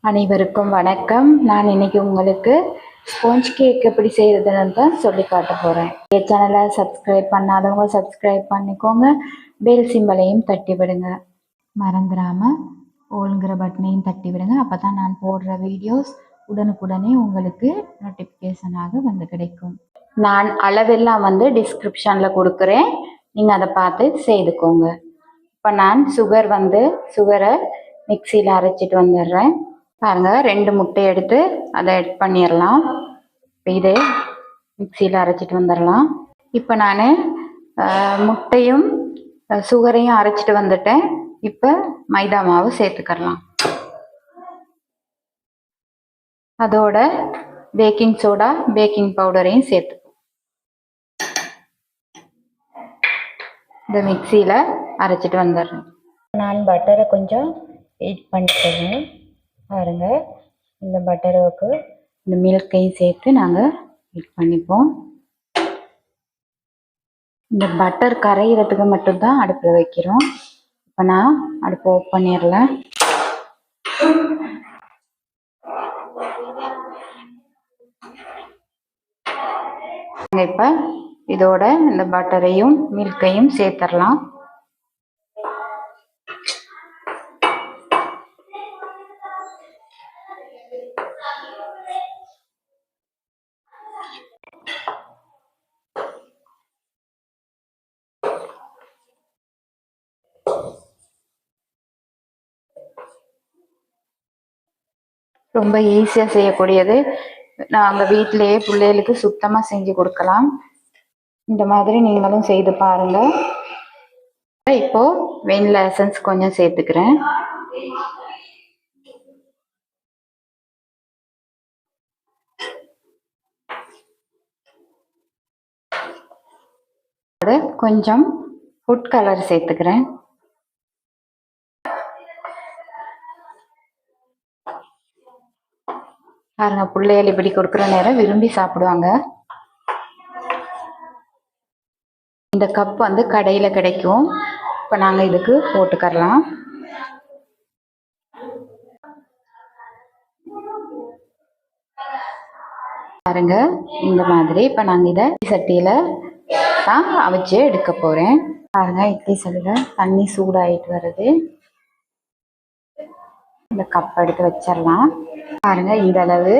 அனைவருக்கும் வணக்கம். நான் இன்னைக்கு உங்களுக்கு ஸ்பாஞ்ச் கேக் எப்படி செய்யறதுன்னு தான் சொல்லி காட்ட போகிறேன். என் சேனலை சப்ஸ்கிரைப் பண்ணாதவங்க சப்ஸ்கிரைப் பண்ணிக்கோங்க. பெல் சிம்பலையும் தட்டி விடுங்க. மறந்துடாமல் ஓல்ங்கிற பட்டனையும் தட்டி விடுங்க. அப்போ தான் நான் போடுற வீடியோஸ் உடனுக்குடனே உங்களுக்கு நோட்டிஃபிகேஷனாக வந்து கிடைக்கும். நான் அளவெல்லாம் டிஸ்கிரிப்ஷனில் கொடுக்குறேன். நீங்கள் அதை பார்த்து செய்துக்கோங்க. இப்போ நான் சுகரை மிக்சியில் அரைச்சிட்டு வந்துடுறேன். பாருங்க, 2 முட்டை எடுத்து அதை ஆட் பண்ணிடலாம். இப்போ இது மிக்சியில் அரைச்சிட்டு வந்துடலாம். இப்போ நான் முட்டையும் சுகரையும் அரைச்சிட்டு வந்துட்டேன். இப்போ மைதா மாவு சேர்த்துக்கலாம். அதோட பேக்கிங் சோடா, பேக்கிங் பவுடரையும் சேர்த்து இந்த மிக்சியில் அரைச்சிட்டு வந்துடுறேன். நான் பட்டரை கொஞ்சம் ஹீட் பண்ணிக்கிறேன். பாருங்க, இந்த பட்டருக்கு இந்த மில்கையும் சேர்த்து நாங்கள் ஹீட் பண்ணிப்போம். இந்த பட்டர் கரையிறதுக்கு மட்டும்தான் அடுப்பில் வைக்கிறோம். இப்போ நான் அடுப்பை ஆஃப் பண்ணிடலாம். இப்போ இதோட இந்த பட்டரையும் மில்கையும் சேர்த்துடலாம். ரொம்ப ஈஸியாக செய்யக்கூடியது. நாங்கள் வீட்டிலேயே பிள்ளைகளுக்கு சுத்தமாக செஞ்சு கொடுக்கலாம். இந்த மாதிரி நீங்களும் செய்து பாருங்க. இப்போ வெண்ணிலா எசன்ஸ் கொஞ்சம் சேர்த்துக்கிறேன். கொஞ்சம் ஃபுட் கலர் சேர்த்துக்கிறேன். பாருங்க, பிள்ளைகள் இப்படி கொடுக்குற நேரம் விரும்பி சாப்பிடுவாங்க. இந்த கப் கடையில் கிடைக்கும். இப்போ நாங்கள் இதுக்கு போட்டுக்கரலாம். பாருங்க, இந்த மாதிரி இப்போ நாங்கள் இதை சட்டியில் தான் அவிச்சு எடுக்க போகிறேன். பாருங்க, இட்லி சட்டியில் தண்ணி சூடாயிட்டு வருது. இந்த கப் எடுத்து வச்சிடலாம். பாருங்க, இந்த அளவு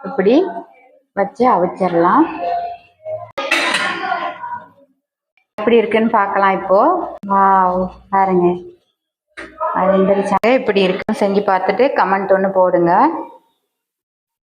இப்படி வச்சு அவிச்சிடலாம். எப்படி இருக்குன்னு பார்க்கலாம். இப்போ பாருங்க, அது இப்படி இருக்குன்னு செஞ்சு பார்த்துட்டு கமெண்ட் ஒன்று போடுங்க.